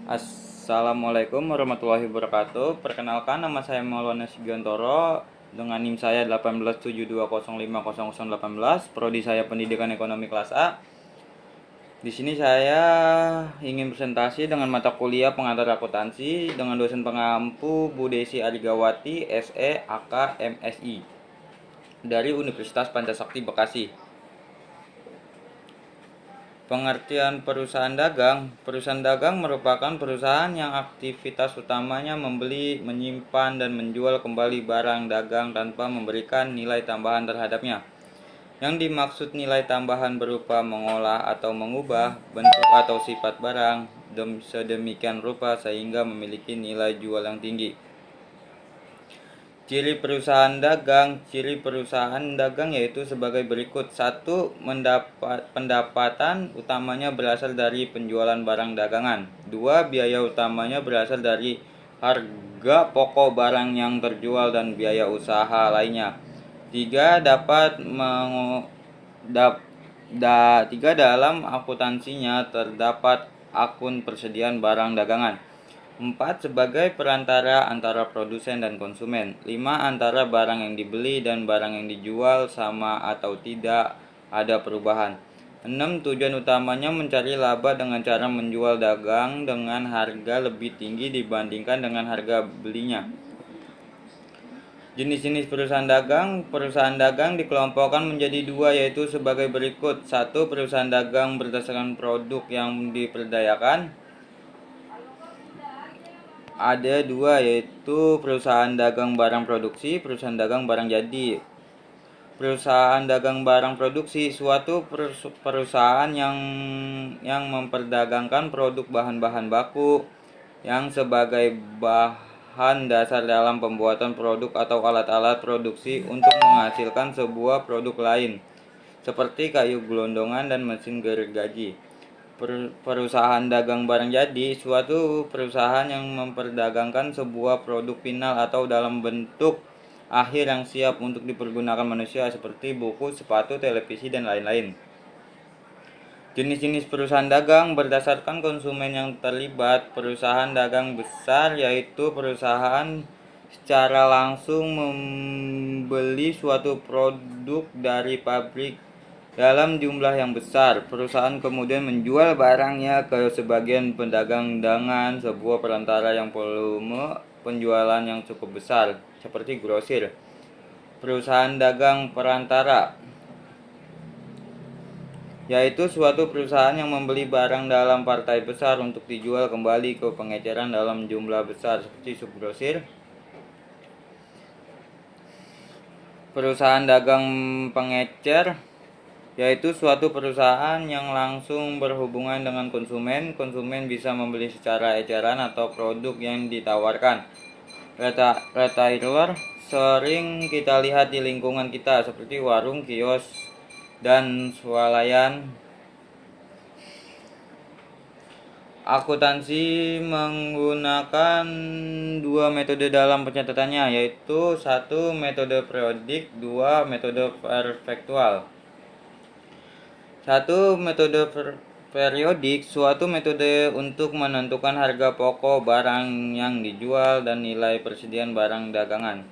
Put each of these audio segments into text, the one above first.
Assalamualaikum warahmatullahi wabarakatuh. Perkenalkan, nama saya Maulana Sugiantoro dengan NIM saya 187205018. Prodi saya Pendidikan Ekonomi kelas A. Di sini saya ingin presentasi dengan mata kuliah pengantar akuntansi dengan dosen pengampu Bu Desi Arigawati, SE, AK, MSI dari Universitas Pancasakti Bekasi. Pengertian perusahaan dagang. Perusahaan dagang merupakan perusahaan yang aktivitas utamanya membeli, menyimpan, dan menjual kembali barang dagang tanpa memberikan nilai tambahan terhadapnya. Yang dimaksud nilai tambahan berupa mengolah atau mengubah bentuk atau sifat barang sedemikian rupa sehingga memiliki nilai jual yang tinggi. Ciri perusahaan dagang yaitu sebagai berikut. 1. Pendapatan utamanya berasal dari penjualan barang dagangan. 2. Biaya utamanya berasal dari harga pokok barang yang terjual dan biaya usaha lainnya. 3. Dalam akuntansinya terdapat akun persediaan barang dagangan. 4. Sebagai perantara antara produsen dan konsumen. 5. Antara barang yang dibeli dan barang yang dijual sama atau tidak ada perubahan. 6. Tujuan utamanya mencari laba dengan cara menjual dagang dengan harga lebih tinggi dibandingkan dengan harga belinya. Jenis-jenis perusahaan dagang. Perusahaan dagang dikelompokkan menjadi dua, yaitu sebagai berikut. 1. Perusahaan dagang berdasarkan produk yang diperdayakan. Ada dua, yaitu perusahaan dagang barang produksi, perusahaan dagang barang jadi. Perusahaan dagang barang produksi suatu perusahaan yang memperdagangkan produk bahan-bahan baku yang sebagai bahan dasar dalam pembuatan produk atau alat-alat produksi untuk menghasilkan sebuah produk lain, seperti kayu gelondongan dan mesin gergaji. Perusahaan dagang barang jadi suatu perusahaan yang memperdagangkan sebuah produk final atau dalam bentuk akhir yang siap untuk dipergunakan manusia, seperti buku, sepatu, televisi, dan lain-lain. Jenis-jenis perusahaan dagang berdasarkan konsumen yang terlibat. Perusahaan dagang besar yaitu perusahaan secara langsung membeli suatu produk dari pabrik dalam jumlah yang besar. Perusahaan kemudian menjual barangnya ke sebagian pedagang dengan sebuah perantara yang volume penjualan yang cukup besar, seperti grosir. Perusahaan dagang perantara yaitu suatu perusahaan yang membeli barang dalam partai besar untuk dijual kembali ke pengeceran dalam jumlah besar, seperti subgrosir. Perusahaan dagang pengecer yaitu suatu perusahaan yang langsung berhubungan dengan konsumen. Konsumen bisa membeli secara eceran atau produk yang ditawarkan. Retailer sering kita lihat di lingkungan kita, seperti warung, kios, dan swalayan. Akuntansi menggunakan dua metode dalam pencatatannya, yaitu 1. Metode periodik, 2. Metode perfektual. 1. Metode periodik suatu metode untuk menentukan harga pokok barang yang dijual dan nilai persediaan barang dagangan.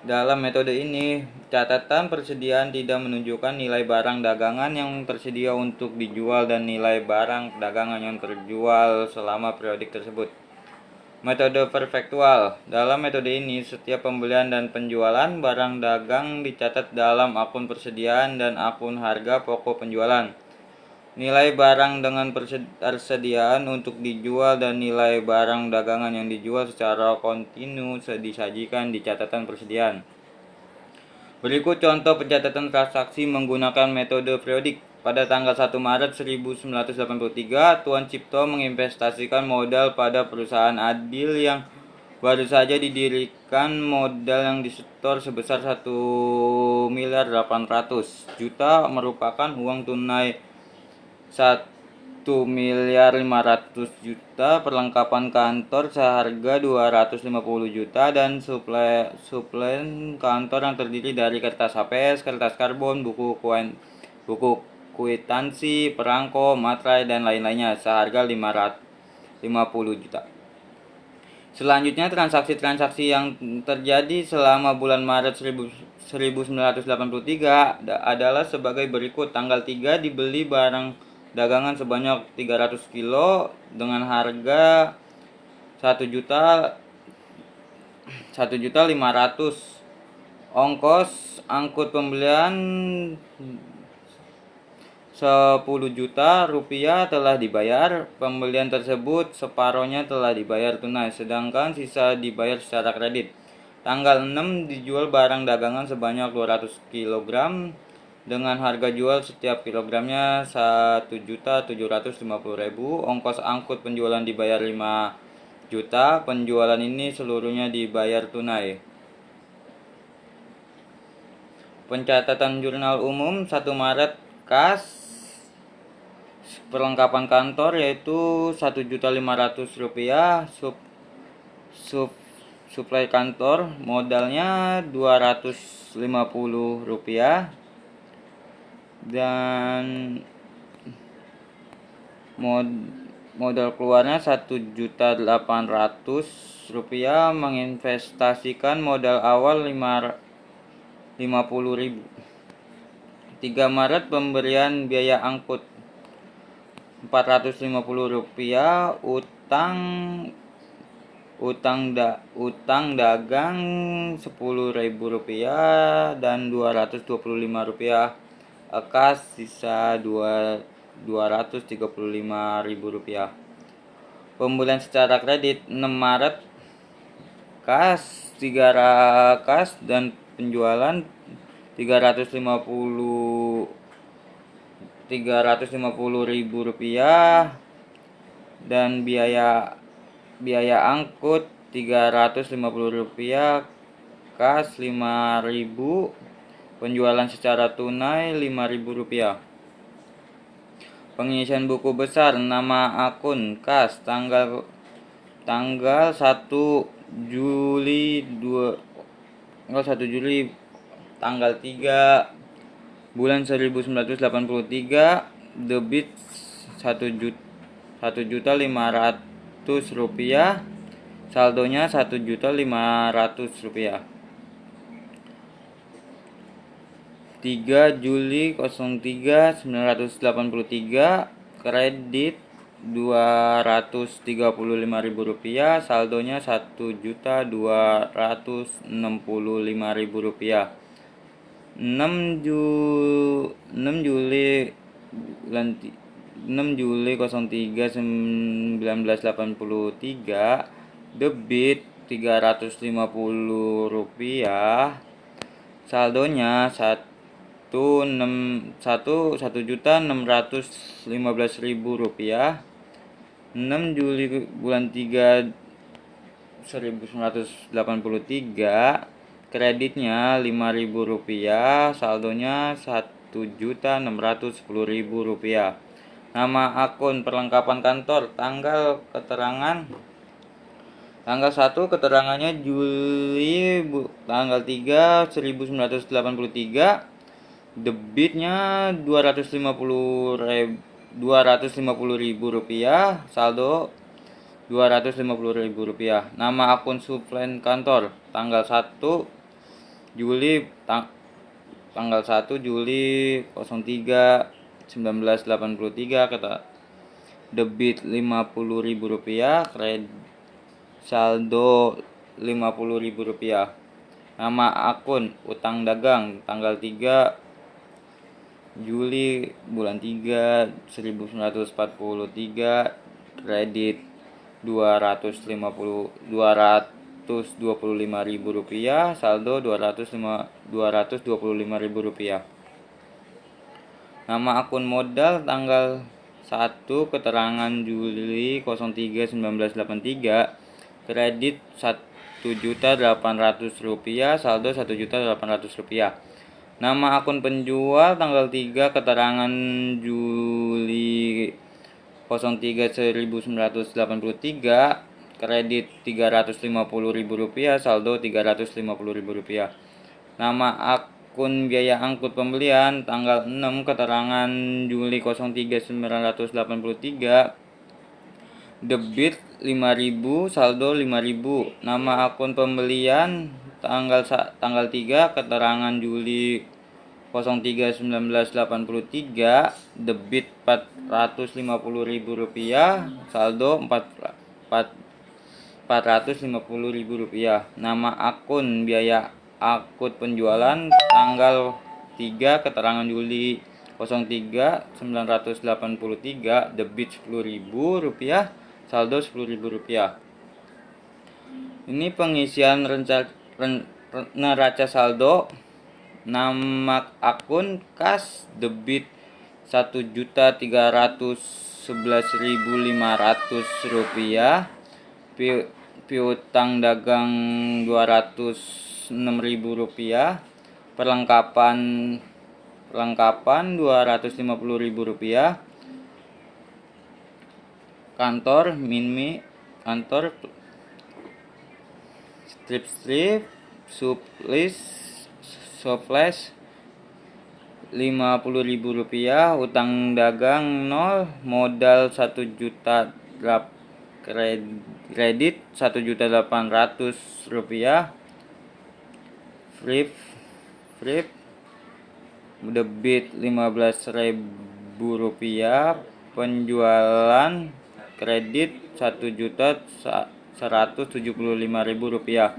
Dalam metode ini, catatan persediaan tidak menunjukkan nilai barang dagangan yang tersedia untuk dijual dan nilai barang dagangan yang terjual selama periodik tersebut. Metode perfektual. Dalam metode ini, setiap pembelian dan penjualan barang dagang dicatat dalam akun persediaan dan akun harga pokok penjualan. Nilai barang dengan persediaan untuk dijual dan nilai barang dagangan yang dijual secara kontinu disajikan di catatan persediaan. Berikut contoh pencatatan transaksi menggunakan metode periodik. Pada tanggal 1 Maret 1983, Tuan Cipto menginvestasikan modal pada perusahaan Adil yang baru saja didirikan. Modal yang disetor sebesar 1.800.000.000 merupakan uang tunai 1.500.000.000, perlengkapan kantor seharga 250 juta, dan suplen kantor yang terdiri dari kertas HPS, kertas karbon, buku kwitansi, perangko, materai, dan lain-lainnya seharga 500 juta. Selanjutnya transaksi-transaksi yang terjadi selama bulan Maret 1983 adalah sebagai berikut. Tanggal 3 dibeli barang dagangan sebanyak 300 kilo dengan harga 1.500.000. Ongkos angkut pembelian 10 juta rupiah telah dibayar. Pembelian tersebut separohnya telah dibayar tunai, sedangkan sisa dibayar secara kredit. Tanggal 6 dijual barang dagangan sebanyak 200 kg dengan harga jual setiap kilogramnya 1.750.000. Ongkos angkut penjualan dibayar 5 juta. Penjualan ini seluruhnya dibayar tunai. Pencatatan jurnal umum 1 Maret kas perlengkapan kantor yaitu 1.500.000 rupiah. Suplai kantor modalnya 250 rupiah dan modal keluarnya 1.800.000 rupiah. Menginvestasikan modal awal 50.000. 3 Maret pemberian biaya angkut 450 rupiah, utang dagang 10.000 rupiah dan 225 rupiah. Kas sisa 235.000 rupiah. Pembelian secara kredit 6 Maret kas 3 kas dan penjualan 350.000 rupiah dan biaya angkut 350 rupiah, kas 5.000, penjualan secara tunai 5.000 rupiah. Pengisian buku besar, nama akun, kas, tanggal 1 Juli tanggal 3 bulan 1983, debit 1.500.000 rupiah, saldonya 1.500.000 rupiah. 3 Juli 03 1983, kredit 235.000 rupiah, saldonya 1.265.000 rupiah. 6 Juli 03 1983, debit 350 rupiah, saldonya 1.615.000 rupiah. 6 Juli bulan 3 1983, kreditnya 5.000 rupiah, saldonya 1.610.000 rupiah. Nama akun perlengkapan kantor, tanggal 1 keterangannya Juli tanggal 3 1983, debitnya 250.000 rupiah, saldo 250.000 rupiah. Nama akun suplai kantor, tanggal 1 Juli 03 1983, kata debit 50.000 rupiah, kredit saldo 50.000 rupiah. Nama akun utang dagang, tanggal 3 Juli bulan 3 1943, kredit 225.000 rupiah, saldo 225.000 rupiah. Nama akun modal, tanggal 1 keterangan Juli 03 1983, kredit 1.800.000 rupiah, saldo 1.800.000 rupiah. Nama akun penjual, tanggal 3 keterangan Juli 03 1983, kredit 350.000 rupiah, saldo 350.000 rupiah. Nama akun biaya angkut pembelian, tanggal 6 keterangan Juli 03 1983, debit 5.000, saldo 5.000. Nama akun pembelian tanggal 3, keterangan Juli 03/1983, debit Rp450.000, saldo Rp450.000. Nama akun biaya akun penjualan tanggal 3, keterangan Juli 03/1983, debit Rp10.000, saldo Rp10.000. Ini pengisian neraca saldo. Nama akun kas, debit Rp1.311.500, piutang dagang Rp206.000, perlengkapan Rp250.000, kantor minmi, kantor strip, soflash Rp50.000, utang dagang 0, modal 1 juta, kredit Rp1.800.000, free debit Rp15.000, penjualan kredit Rp1.175.000,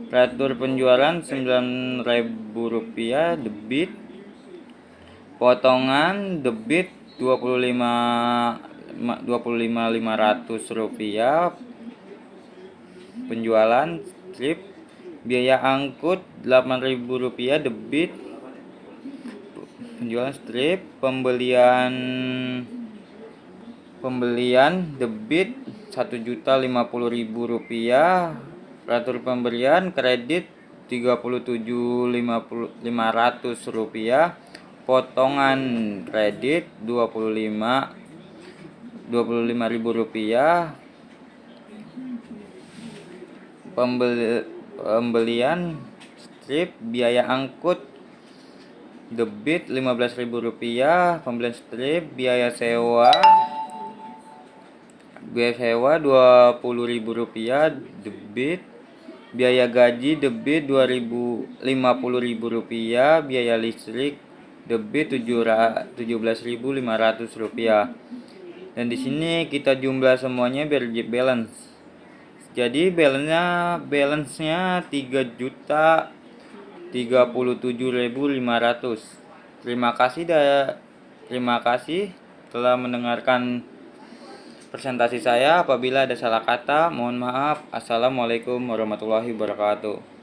Ratur penjualan Rp9.000, debit. Potongan debit Rp25.500, penjualan strip. Biaya angkut Rp8.000, debit. Penjualan strip. Pembelian debit Rp1.050.000, ratur pembelian kredit Rp37.500, potongan kredit Rp25.000, pembelian strip. Biaya angkut debit Rp15.000, pembelian strip. Biaya sewa Rp20.000, debit. Biaya gaji debit Rp50.000, biaya listrik debit Rp17.500. Dan di sini kita jumlah semuanya biar balance. Jadi balance-nya Rp3.037.500. Terima kasih telah mendengarkan presentasi saya. Apabila ada salah kata, mohon maaf. Assalamualaikum warahmatullahi wabarakatuh.